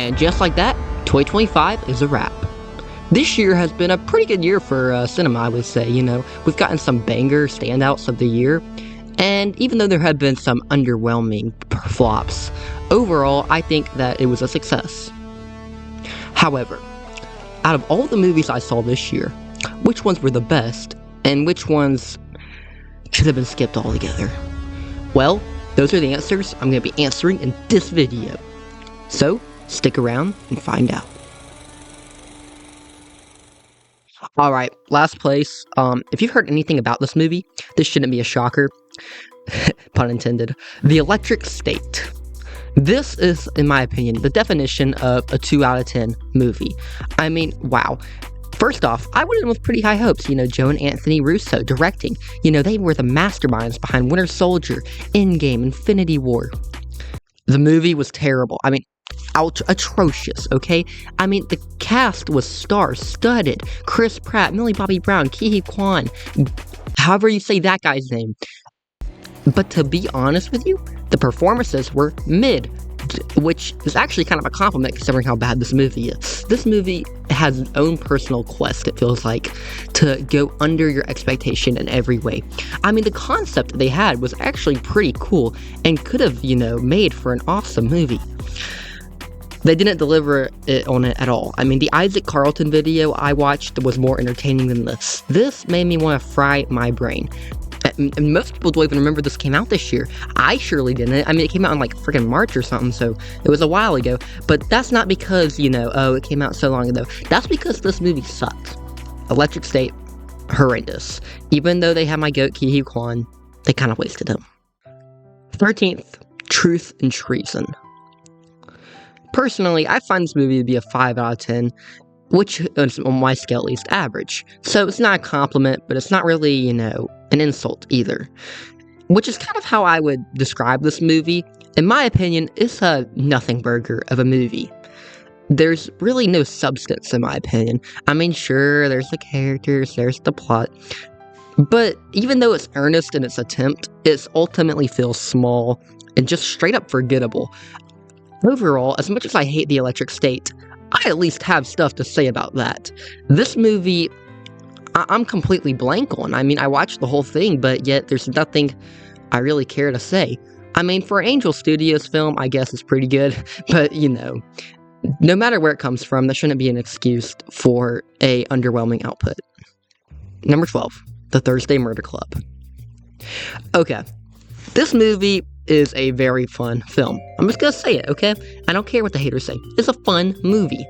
And just like that, 2025 is a wrap. This year has been a pretty good year for cinema, I would say. We've gotten some banger standouts of the year, and even though there have been some underwhelming flops, overall, I think that it was a success. However, out of all the movies I saw this year, which ones were the best, and which ones should have been skipped altogether? Well, those are the answers I'm going to be answering in this video. So, stick around and find out. Alright, last place. If you've heard anything about this movie, this shouldn't be a shocker. Pun intended. The Electric State. This is, in my opinion, the definition of a 2 out of 10 movie. I mean, wow. First off, I went in with pretty high hopes. Joe and Anthony Russo directing. They were the masterminds behind Winter Soldier, Endgame, Infinity War. The movie was terrible. I mean, atrocious, okay? I mean, the cast was star-studded. Chris Pratt, Millie Bobby Brown, Ke Kwan, however you say that guy's name. But to be honest with you, the performances were mid, which is actually kind of a compliment considering how bad this movie is. This movie has its own personal quest, it feels like, to go under your expectation in every way. I mean, the concept they had was actually pretty cool and could have, made for an awesome movie. They didn't deliver it on it at all. I mean, the Isaac Carlton video I watched was more entertaining than this. This made me want to fry my brain. And most people don't even remember this came out this year. I surely didn't. I mean, it came out in like freaking March or something, so it was a while ago. But that's not because, it came out so long ago. That's because this movie sucked. Electric State, horrendous. Even though they had my goat, Ke Kwan, they kind of wasted him. 13th, Truth and Treason. Personally, I find this movie to be a 5 out of 10, which is on my scale at least average. So it's not a compliment, but it's not really, an insult either. Which is kind of how I would describe this movie. In my opinion, it's a nothing burger of a movie. There's really no substance, in my opinion. I mean, sure, there's the characters, there's the plot. But even though it's earnest in its attempt, it ultimately feels small and just straight up forgettable. Overall, as much as I hate The Electric State, I at least have stuff to say about that. This movie, I'm completely blank on. I mean, I watched the whole thing, but yet there's nothing I really care to say. I mean, for an Angel Studios film, I guess it's pretty good, but, no matter where it comes from, that shouldn't be an excuse for a underwhelming output. Number 12, The Thursday Murder Club. Okay, this movie is a very fun film. I'm just gonna say it, okay? I don't care what the haters say. It's a fun movie.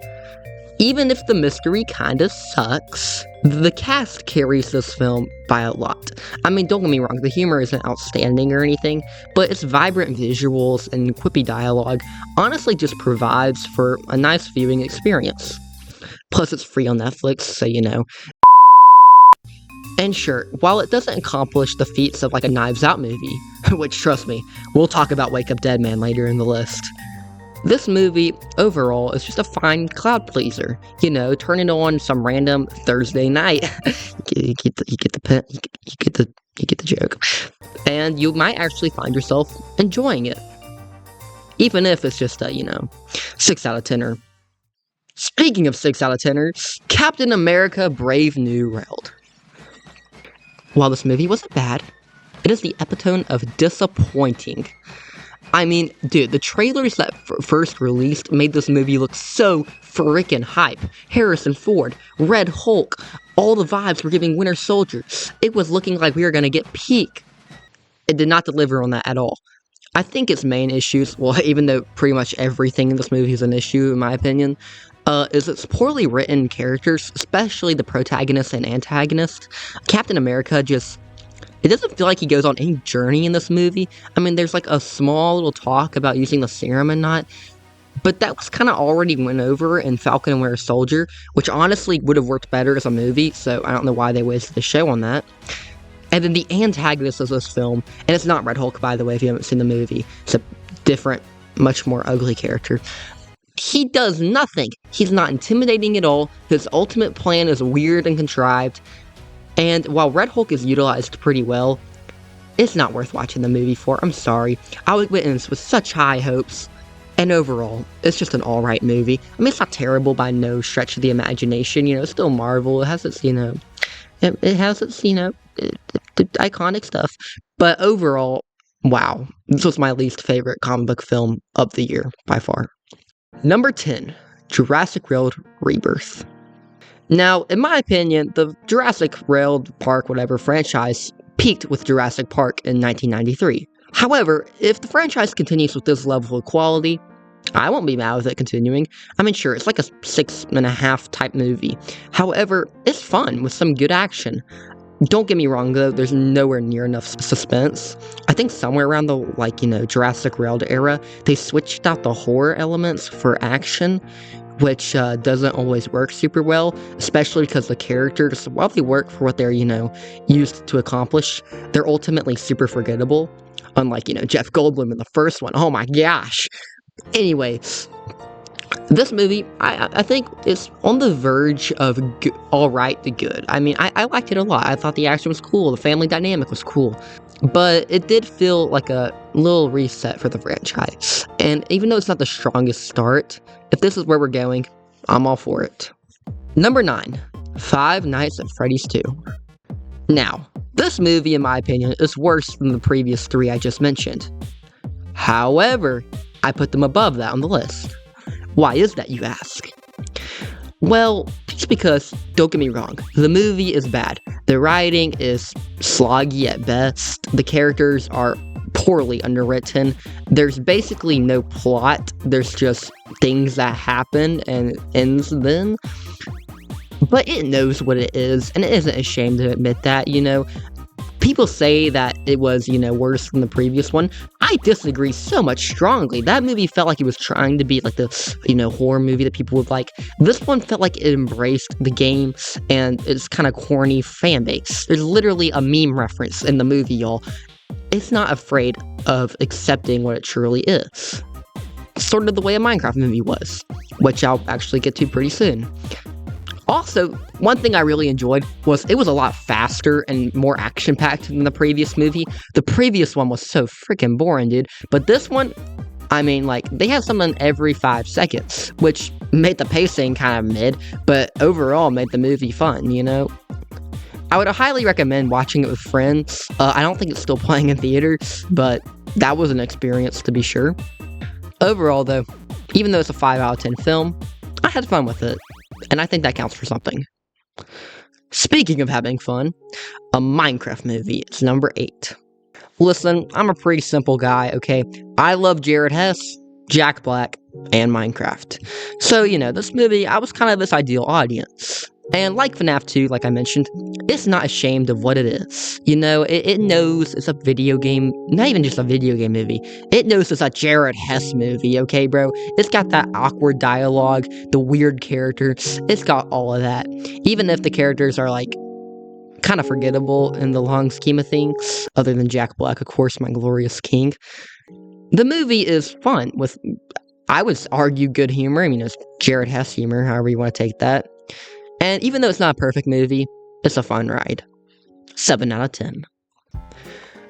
Even if the mystery kinda sucks, the cast carries this film by a lot. I mean, don't get me wrong, the humor isn't outstanding or anything, but its vibrant visuals and quippy dialogue honestly just provides for a nice viewing experience. Plus, it's free on Netflix, so And sure, while it doesn't accomplish the feats of like a Knives Out movie, which trust me, we'll talk about Wake Up Dead Man later in the list, this movie, overall, is just a fine crowd pleaser. Turn it on some random Thursday night. you get the joke. And you might actually find yourself enjoying it. Even if it's just a, 6 out of 10er. Speaking of 6 out of 10ers, Captain America Brave New World. While this movie wasn't bad, it is the epitome of disappointing. I mean, dude, the trailers that first released made this movie look so freaking hype. Harrison Ford, Red Hulk, all the vibes were giving Winter Soldier. It was looking like we were going to get peak. It did not deliver on that at all. I think its main issues, well, even though pretty much everything in this movie is an issue, in my opinion, is its poorly written characters, especially the protagonist and antagonist. Captain America it doesn't feel like he goes on any journey in this movie. I mean, there's like a small little talk about using the serum and not, but that was kind of already went over in Falcon and Winter Soldier, which honestly would have worked better as a movie, so I don't know why they wasted the show on that. And then the antagonist of this film, and it's not Red Hulk, by the way, if you haven't seen the movie. It's a different, much more ugly character. He does nothing. He's not intimidating at all. His ultimate plan is weird and contrived. And while Red Hulk is utilized pretty well, it's not worth watching the movie for. I'm sorry. I went in with such high hopes, And overall, it's just an alright movie. I mean, it's not terrible by no stretch of the imagination, it's still Marvel, it has its, it has its, iconic stuff. But overall, wow, this was my least favorite comic book film of the year, by far. Number 10, Jurassic World Rebirth. Now, in my opinion, the Jurassic World Park, whatever, franchise peaked with Jurassic Park in 1993. However, if the franchise continues with this level of quality, I won't be mad with it continuing. I mean, sure, it's like a 6.5 type movie. However, it's fun with some good action. Don't get me wrong, though, there's nowhere near enough suspense. I think somewhere around the, Jurassic World era, they switched out the horror elements for action, which doesn't always work super well, especially because the characters, while they work for what they're, used to accomplish, they're ultimately super forgettable. Unlike, Jeff Goldblum in the first one. Oh my gosh! Anyway, this movie, I think, is on the verge of alright to good. I mean, I liked it a lot. I thought the action was cool, the family dynamic was cool. But it did feel like a little reset for the franchise. And even though it's not the strongest start, if this is where we're going, I'm all for it. Number 9, Five Nights at Freddy's 2. Now, this movie, in my opinion, is worse than the previous 3 I just mentioned. However, I put them above that on the list. Why is that, you ask? Well, just because, don't get me wrong, the movie is bad. The writing is sloggy at best. The characters are poorly underwritten. There's basically no plot. There's just things that happen and ends then. But it knows what it is, and it isn't ashamed to admit that, People say that it was, worse than the previous one. I disagree so much strongly. That movie felt like it was trying to be like the, horror movie that people would like. This one felt like it embraced the game and its kind of corny fan base. There's literally a meme reference in the movie, y'all. It's not afraid of accepting what it truly is. Sort of the way a Minecraft movie was, which I'll actually get to pretty soon. Also, one thing I really enjoyed was it was a lot faster and more action-packed than the previous movie. The previous one was so freaking boring, dude. But this one, I mean, they had something every 5 seconds, which made the pacing kind of mid, but overall made the movie fun, I would highly recommend watching it with friends. I don't think it's still playing in theaters, but that was an experience to be sure. Overall, though, even though it's a 5 out of 10 film, I had fun with it. And I think that counts for something. Speaking of having fun, a Minecraft movie is number 8. Listen, I'm a pretty simple guy, okay? I love Jared Hess, Jack Black, and Minecraft. So, this movie, I was kind of this ideal audience. And like FNAF 2, like I mentioned, it's not ashamed of what it is. It knows it's a video game, not even just a video game movie. It knows it's a Jared Hess movie, okay, bro? It's got that awkward dialogue, the weird characters. It's got all of that. Even if the characters are, kind of forgettable in the long scheme of things, other than Jack Black, of course, my glorious king. The movie is fun with, I would argue, good humor. I mean, it's Jared Hess humor, however you want to take that. And even though it's not a perfect movie, it's a fun ride. 7 out of 10.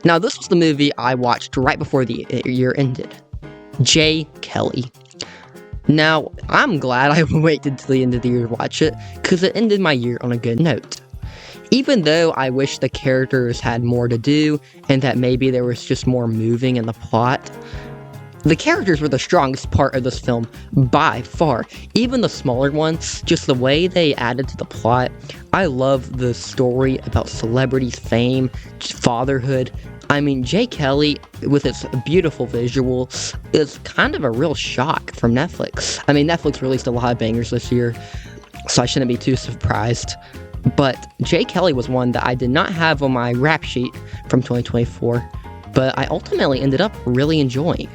Now, this was the movie I watched right before the year ended. J. Kelly. Now, I'm glad I waited till the end of the year to watch it, because it ended my year on a good note. Even though I wish the characters had more to do, and that maybe there was just more moving in the plot, the characters were the strongest part of this film, by far. Even the smaller ones, just the way they added to the plot. I love the story about celebrities, fame, fatherhood. I mean, J. Kelly, with its beautiful visuals, is kind of a real shock from Netflix. I mean, Netflix released a lot of bangers this year, so I shouldn't be too surprised. But J. Kelly was one that I did not have on my rap sheet from 2024, but I ultimately ended up really enjoying.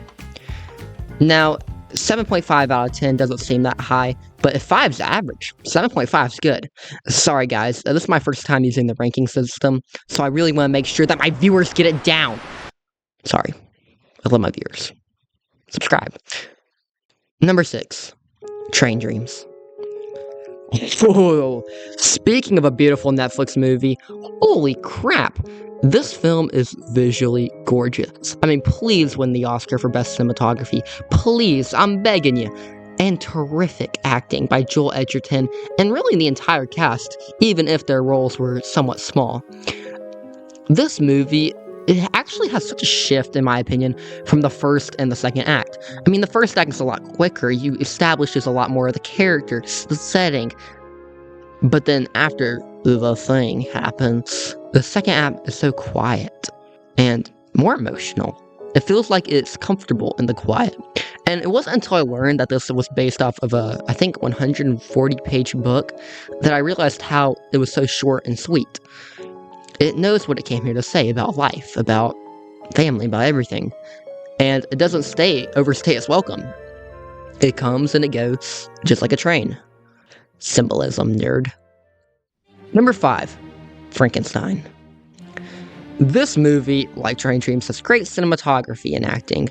Now, 7.5 out of 10 doesn't seem that high, but if 5's average, 7.5 is good. Sorry guys, this is my first time using the ranking system, so I really want to make sure that my viewers get it down. Sorry, I love my viewers. Subscribe. Number 6, Train Dreams. Oh, speaking of a beautiful Netflix movie, holy crap! This film is visually gorgeous. I mean, please win the Oscar for Best Cinematography. Please, I'm begging you. And terrific acting by Joel Edgerton and really the entire cast, even if their roles were somewhat small. This movie, it actually has such a shift, in my opinion, from the first and the second act. I mean, the first act is a lot quicker. You establishes a lot more of the characters, the setting. But then after the thing happens, the second act is so quiet and more emotional. It feels like it's comfortable in the quiet. And it wasn't until I learned that this was based off of a, I think, 140-page book that I realized how it was so short and sweet. It knows what it came here to say about life, about family, about everything. And it doesn't overstay its welcome. It comes and it goes, just like a train. Symbolism, nerd. Number 5, Frankenstein. This movie, like Train Dreams, has great cinematography and acting.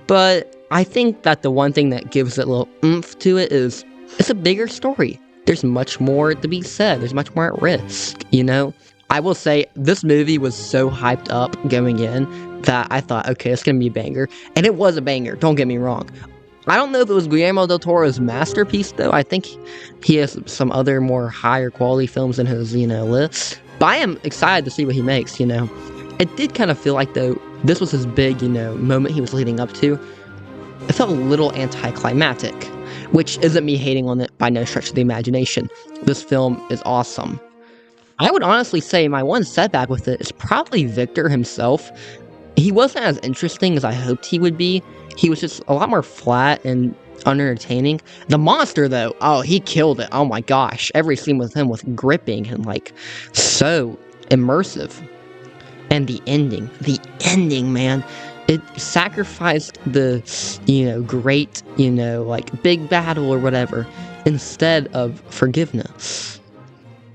But I think that the one thing that gives it a little oomph to it is it's a bigger story. There's much more to be said. There's much more at risk, you know? I will say, this movie was so hyped up going in that I thought, okay, it's going to be a banger. And it was a banger, don't get me wrong. I don't know if it was Guillermo del Toro's masterpiece, though. I think he has some other more higher quality films in his, list. But I am excited to see what he makes, It did kind of feel like, though, this was his big, moment he was leading up to. It felt a little anticlimactic, which isn't me hating on it by no stretch of the imagination. This film is awesome. I would honestly say my one setback with it is probably Victor himself. He wasn't as interesting as I hoped he would be. He was just a lot more flat and unentertaining. The monster, though, oh, he killed it. Oh my gosh. Every scene with him was gripping and, so immersive. And the ending, man. It sacrificed the, great, big battle or whatever, instead of forgiveness.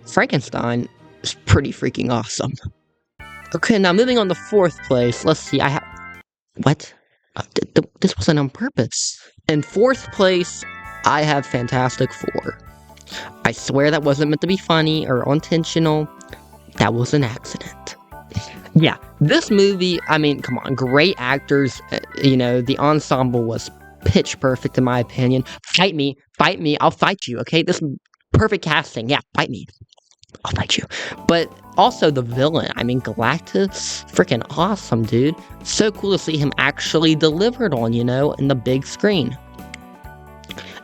Frankenstein is pretty freaking awesome. Okay, now moving on to 4th place. Let's see, what? This wasn't on purpose. In 4th place, I have Fantastic Four. I swear that wasn't meant to be funny or intentional. That was an accident. Yeah, this movie, I mean, come on, great actors. The ensemble was pitch perfect in my opinion. Fight me, I'll fight you, okay? This perfect casting, yeah, fight me. I'll fight you. But also the villain, I mean, Galactus, freaking awesome, dude. So cool to see him actually delivered on, in the big screen.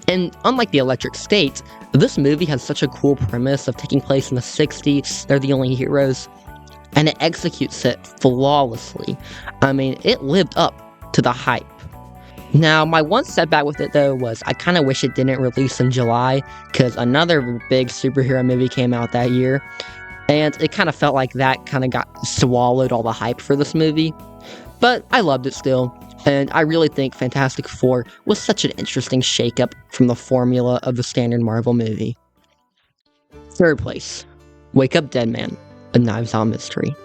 And unlike The Electric State, this movie has such a cool premise of taking place in the 60s, they're the only heroes, and it executes it flawlessly. I mean, it lived up to the hype. Now, my one setback with it, though, was I kind of wish it didn't release in July, because another big superhero movie came out that year, and it kind of felt like that kind of got swallowed all the hype for this movie. But I loved it still, and I really think Fantastic Four was such an interesting shakeup from the formula of the standard Marvel movie. 3rd place, Wake Up Dead Man, a Knives Out mystery.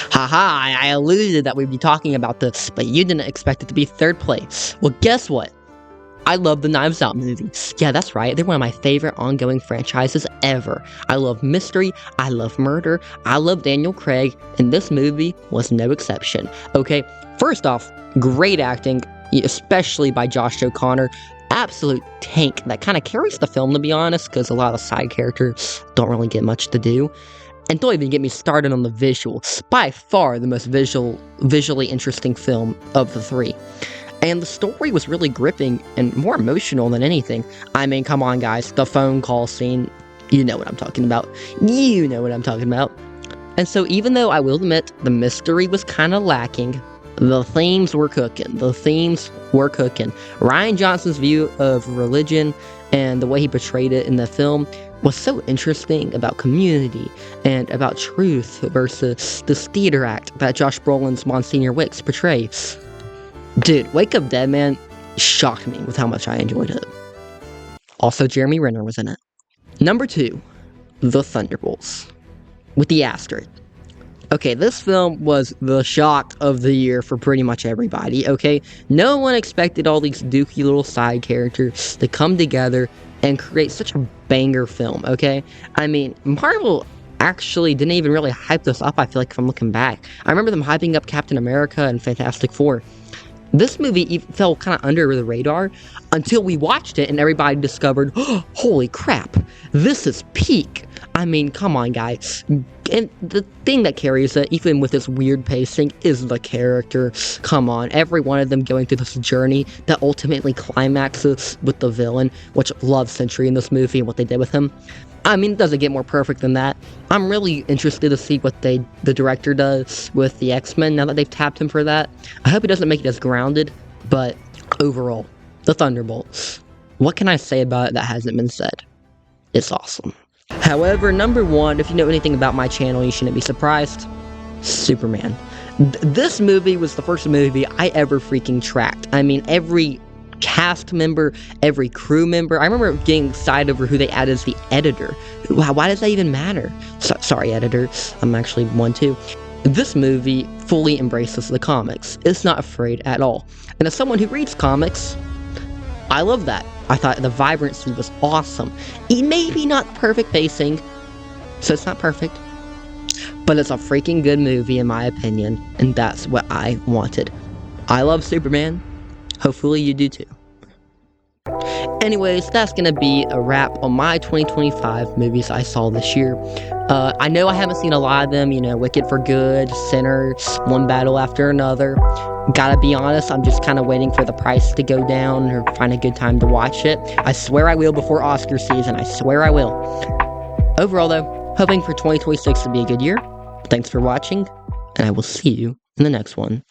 Haha, I alluded that we'd be talking about this, but you didn't expect it to be 3rd place. Well, guess what? I love the Knives Out movies. Yeah, that's right, they're one of my favorite ongoing franchises ever. I love mystery, I love murder, I love Daniel Craig, and this movie was no exception. Okay, first off, great acting, especially by Josh O'Connor. Absolute tank that kind of carries the film, to be honest, because a lot of side characters don't really get much to do. And don't even get me started on the visuals. By far the most visually interesting film of the 3. And the story was really gripping and more emotional than anything. I mean, come on guys, the phone call scene, you know what I'm talking about. And so even though I will admit the mystery was kind of lacking, the themes were cooking. Rian Johnson's view of religion and the way he portrayed it in the film was so interesting, about community and about truth versus this theater act that Josh Brolin's Monsignor Wicks portrays. Dude, Wake Up Dead Man shocked me with how much I enjoyed it. Also, Jeremy Renner was in it. Number 2, The Thunderbolts, with the asterisk. Okay, this film was the shock of the year for pretty much everybody, okay? No one expected all these dooky little side characters to come together and create such a banger film, okay? I mean, Marvel actually didn't even really hype this up, I feel like, if I'm looking back. I remember them hyping up Captain America and Fantastic Four. This movie fell kind of under the radar until we watched it and everybody discovered, oh, holy crap, this is peak. I mean, come on, guys. And the thing that carries it, even with this weird pacing, is the character. Come on, every one of them going through this journey that ultimately climaxes with the villain, which love Sentry in this movie and what they did with him. I mean, it doesn't get more perfect than that. I'm really interested to see what the director does with the X-Men now that they've tapped him for that. I hope he doesn't make it as grounded, but overall, the Thunderbolts. What can I say about it that hasn't been said? It's awesome. However, number one, if you know anything about my channel, you shouldn't be surprised. Superman. This movie was the first movie I ever freaking tracked. I mean, every cast member, every crew member. I remember getting excited over who they added as the editor. Why does that even matter? Sorry, editor. I'm actually one too. This movie fully embraces the comics. It's not afraid at all. And as someone who reads comics, I love that. I thought the vibrancy was awesome. It may be not perfect pacing, so it's not perfect, but it's a freaking good movie in my opinion, and that's what I wanted. I love Superman. Hopefully you do too. Anyways, that's gonna be a wrap on my 2025 movies I saw this year. I know I haven't seen a lot of them, you know, Wicked for Good, Sinner, one battle after another. Gotta be honest, I'm just kind of waiting for the price to go down or find a good time to watch it. I swear I will before Oscar season, I swear I will. Overall though, hoping for 2026 to be a good year. Thanks for watching, and I will see you in the next one.